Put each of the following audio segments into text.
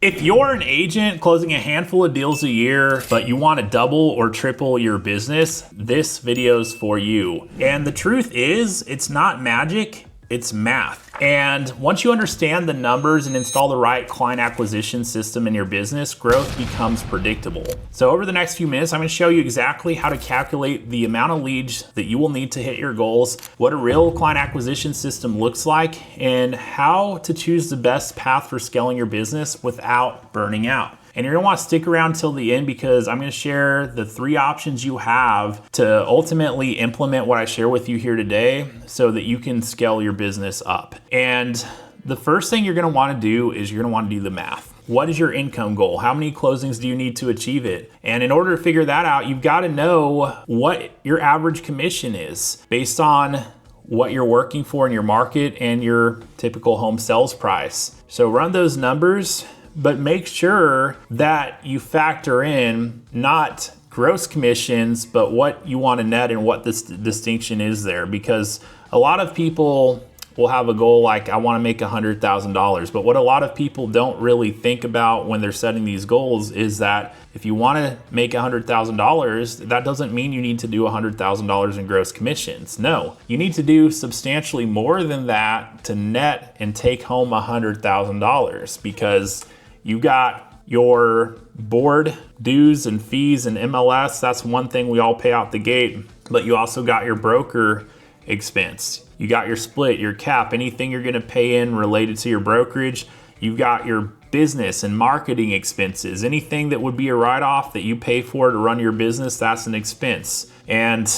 If you're an agent closing a handful of deals a year, but you want to double or triple your business, this video's for you. And the truth is, it's not magic, it's math. And once you understand the numbers and install the right client acquisition system in your business, growth becomes predictable. So over the next few minutes, I'm gonna show you exactly how to calculate the amount of leads that you will need to hit your goals, what a real client acquisition system looks like, and how to choose the best path for scaling your business without burning out. And you're gonna wanna stick around till the end because I'm gonna share the 3 options you have to ultimately implement what I share with you here today so that you can scale your business up. And the first thing you're gonna wanna do is you're gonna wanna do the math. What is your income goal? How many closings do you need to achieve it? And in order to figure that out, you've gotta know what your average commission is based on what you're working for in your market and your typical home sales price. So run those numbers, but make sure that you factor in not gross commissions, but what you want to net and what this distinction is there. Because a lot of people will have a goal like, I want to make $100,000. But what a lot of people don't really think about when they're setting these goals is that if you want to make $100,000, that doesn't mean you need to do $100,000 in gross commissions. No, you need to do substantially more than that to net and take home $100,000 because you got your board dues and fees and MLS. That's one thing we all pay out the gate, but you also got your broker expense. You got your split, your cap, anything you're gonna pay in related to your brokerage. You've got your business and marketing expenses. Anything that would be a write-off that you pay for to run your business, that's an expense. And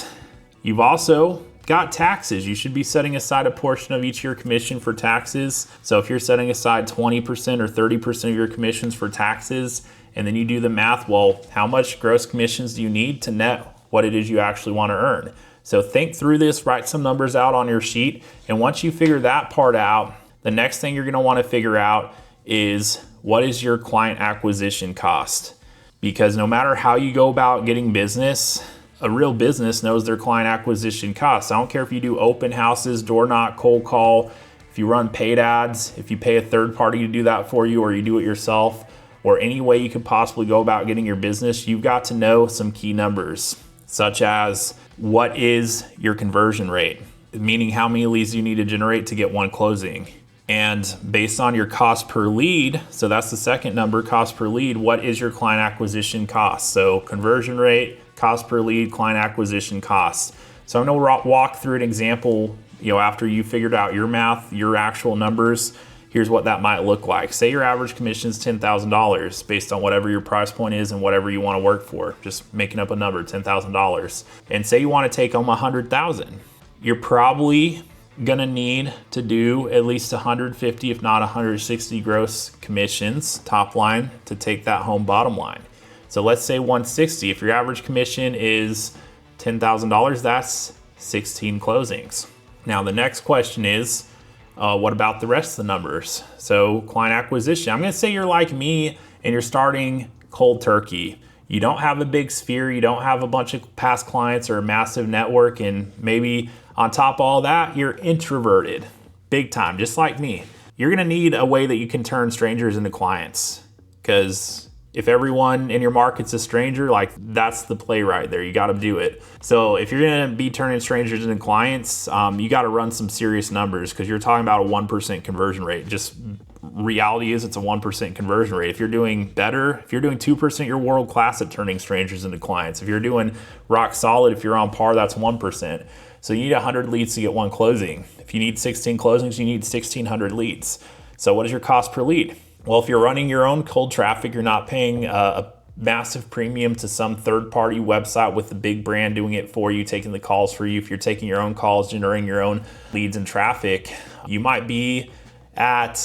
you've also got taxes. You should be setting aside a portion of each of your commission for taxes. So if you're setting aside 20% or 30% of your commissions for taxes, and then you do the math, well, how much gross commissions do you need to net what it is you actually want to earn? So think through this, write some numbers out on your sheet. And once you figure that part out, the next thing you're going to want to figure out is what is your client acquisition cost? Because no matter how you go about getting business, a real business knows their client acquisition costs. I don't care if you do open houses, door knock, cold call, if you run paid ads, if you pay a third party to do that for you or you do it yourself, or any way you could possibly go about getting your business, you've got to know some key numbers, such as what is your conversion rate, meaning how many leads you need to generate to get one closing. And based on your cost per lead, so that's the second number, cost per lead, what is your client acquisition cost? So conversion rate, cost per lead, client acquisition costs. So I'm gonna walk through an example, after you figured out your math, your actual numbers, here's what that might look like. Say your average commission is $10,000 based on whatever your price point is and whatever you wanna work for. Just making up a number, $10,000. And say you wanna take home $100,000. You're probably gonna need to do at least 150, if not 160 gross commissions, top line, to take that home bottom line. So let's say 160. If your average commission is $10,000, that's 16 closings. Now the next question is, what about the rest of the numbers? So client acquisition. I'm gonna say you're like me and you're starting cold turkey. You don't have a big sphere, you don't have a bunch of past clients or a massive network, and maybe on top of all that, you're introverted, big time, just like me. You're gonna need a way that you can turn strangers into clients, because if everyone in your market's a stranger, like that's the play right there. You got to do it. So if you're going to be turning strangers into clients, you got to run some serious numbers because you're talking about a 1% conversion rate. Just reality is it's a 1% conversion rate. If you're doing better, if you're doing 2%, you're world class at turning strangers into clients. If you're doing rock solid, if you're on par, that's 1%. So you need 100 leads to get one closing. If you need 16 closings, you need 1,600 leads. So what is your cost per lead? Well, if you're running your own cold traffic, you're not paying a massive premium to some third-party website with a big brand doing it for you, taking the calls for you. If you're taking your own calls, generating your own leads and traffic, you might be at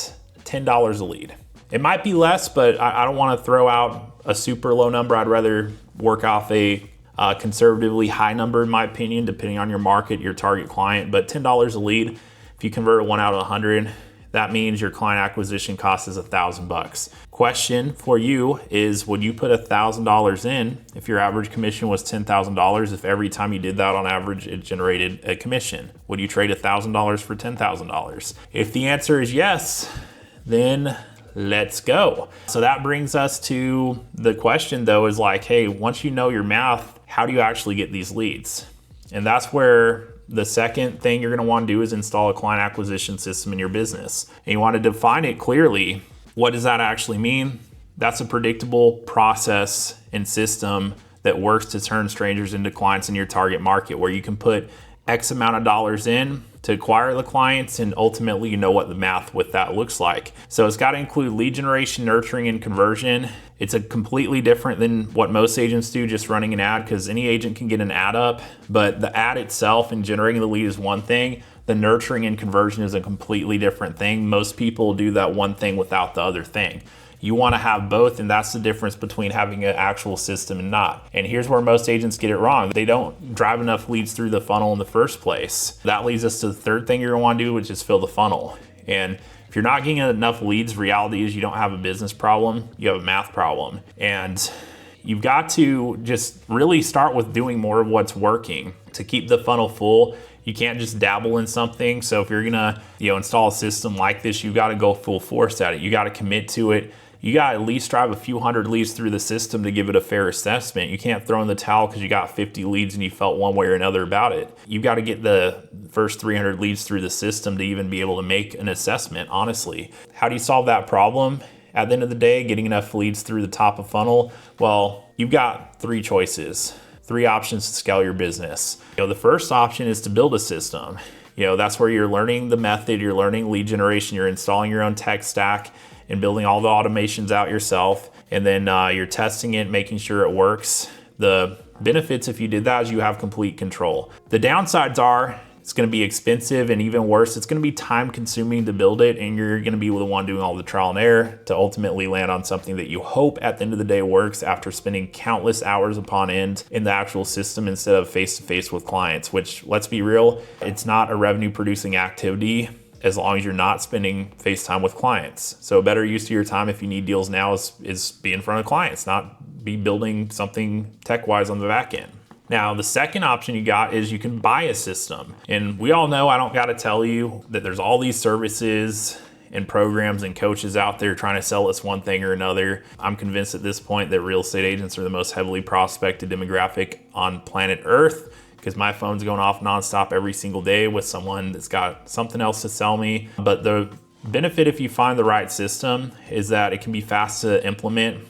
$10 a lead. It might be less, but I don't want to throw out a super low number. I'd rather work off a conservatively high number, in my opinion, depending on your market, your target client. But $10 a lead, if you convert 1 out of 100, that means your client acquisition cost is $1,000. Question for you is, would you put $1,000 in if your average commission was $10,000? If every time you did that on average, it generated a commission, would you trade $1,000 for $10,000? If the answer is yes, then let's go. So that brings us to the question though, is like, hey, once you know your math, how do you actually get these leads? And that's where the second thing you're gonna wanna do is install a client acquisition system in your business. And you wanna define it clearly. What does that actually mean? That's a predictable process and system that works to turn strangers into clients in your target market, where you can put X amount of dollars in to acquire the clients, and ultimately you know what the math with that looks like. So it's got to include lead generation, nurturing, and conversion. It's a completely different than what most agents do, just running an ad, because any agent can get an ad up, but the ad itself and generating the lead is one thing. The nurturing and conversion is a completely different thing. Most people do that one thing without the other thing. You want to have both, and that's the difference between having an actual system and not. And here's where most agents get it wrong. They don't drive enough leads through the funnel in the first place. That leads us to the third thing you're going to want to do, which is fill the funnel. And if you're not getting enough leads, reality is you don't have a business problem, you have a math problem. And you've got to just really start with doing more of what's working to keep the funnel full. You can't just dabble in something. So if you're gonna, install a system like this, you got to go full force at it. You got to commit to it. You got to at least drive a few hundred leads through the system to give it a fair assessment. You can't throw in the towel because you got 50 leads and you felt one way or another about it. You got to get the first 300 leads through the system to even be able to make an assessment, honestly. How do you solve that problem? At the end of the day, getting enough leads through the top of funnel, well, you've got three choices, three options to scale your business. The first option is to build a system. That's where you're learning the method, you're learning lead generation, you're installing your own tech stack and building all the automations out yourself. And then you're testing it, making sure it works. The benefits, if you did that, is you have complete control. The downsides are it's going to be expensive, and even worse, it's going to be time consuming to build it, and you're going to be the one doing all the trial and error to ultimately land on something that you hope at the end of the day works after spending countless hours upon end in the actual system instead of face-to-face with clients, which, let's be real, it's not a revenue producing activity as long as you're not spending face time with clients. So a better use of your time if you need deals now is be in front of clients, not be building something tech-wise on the back end. Now, the second option you got is you can buy a system. And we all know, I don't got to tell you, that there's all these services and programs and coaches out there trying to sell us one thing or another. I'm convinced at this point that real estate agents are the most heavily prospected demographic on planet Earth, because my phone's going off nonstop every single day with someone that's got something else to sell me. But the benefit, if you find the right system, is that it can be fast to implement.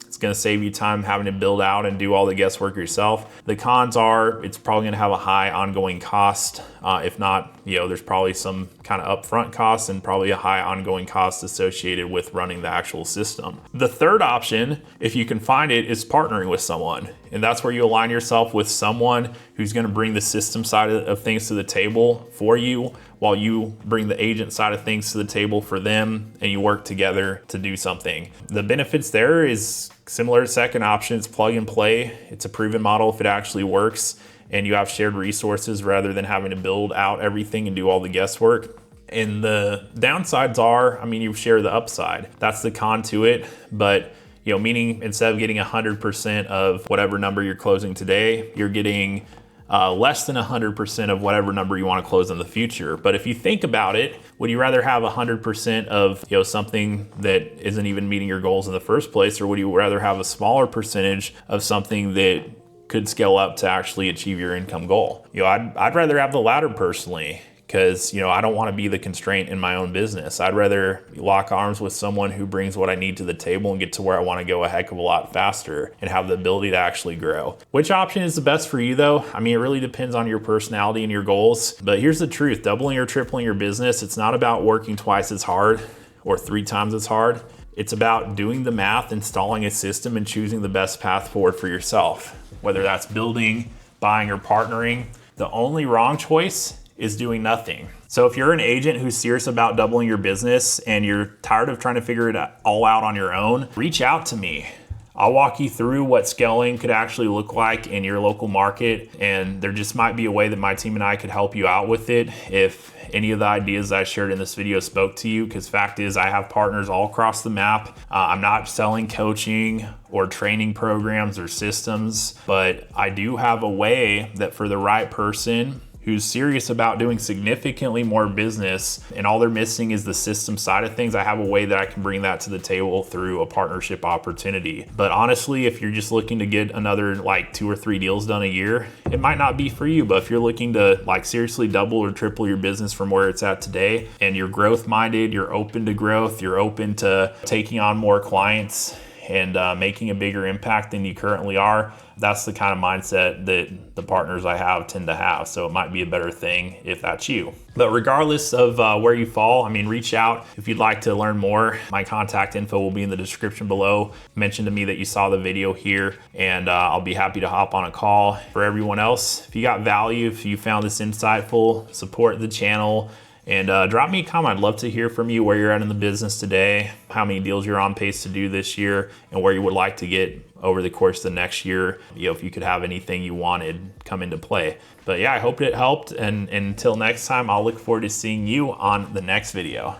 It's going to save you time having to build out and do all the guesswork yourself. The cons are it's probably going to have a high ongoing cost. If not, there's probably some kind of upfront costs and probably a high ongoing cost associated with running the actual system. The third option, if you can find it, is partnering with someone. And that's where you align yourself with someone who's going to bring the system side of things to the table for you, while you bring the agent side of things to the table for them, and you work together to do something. The benefits there is similar to second option. It's plug and play. It's a proven model if it actually works, and you have shared resources rather than having to build out everything and do all the guesswork. And the downsides are, you share the upside. That's the con to it. But meaning instead of getting 100% of whatever number you're closing today, you're getting less than 100% of whatever number you want to close in the future. But if you think about it, would you rather have 100% of something that isn't even meeting your goals in the first place, or would you rather have a smaller percentage of something that could scale up to actually achieve your income goal? I'd rather have the latter personally, because I don't want to be the constraint in my own business. I'd rather lock arms with someone who brings what I need to the table and get to where I want to go a heck of a lot faster and have the ability to actually grow. Which option is the best for you though? It really depends on your personality and your goals. But here's the truth, doubling or tripling your business, it's not about working twice as hard or 3 times as hard. It's about doing the math, installing a system, and choosing the best path forward for yourself. Whether that's building, buying, or partnering, the only wrong choice is doing nothing. So if you're an agent who's serious about doubling your business and you're tired of trying to figure it all out on your own, reach out to me. I'll walk you through what scaling could actually look like in your local market, and there just might be a way that my team and I could help you out with it if any of the ideas I shared in this video spoke to you, because fact is I have partners all across the map. I'm not selling coaching or training programs or systems, but I do have a way that for the right person who's serious about doing significantly more business and all they're missing is the system side of things, I have a way that I can bring that to the table through a partnership opportunity. But honestly, if you're just looking to get another like 2 or 3 deals done a year, it might not be for you. But if you're looking to like seriously double or triple your business from where it's at today, and you're growth minded, you're open to growth, you're open to taking on more clients and making a bigger impact than you currently are, that's the kind of mindset that the partners I have tend to have. So it might be a better thing if that's you. But regardless of where you fall, I mean, reach out if you'd like to learn more. My contact info will be in the description below. Mention to me that you saw the video here, and I'll be happy to hop on a call. For everyone else, if you got value, if you found this insightful, support the channel. And drop me a comment. I'd love to hear from you where you're at in the business today, how many deals you're on pace to do this year, and where you would like to get over the course of the next year, if you could have anything you wanted come into play. But yeah, I hope it helped. And until next time, I'll look forward to seeing you on the next video.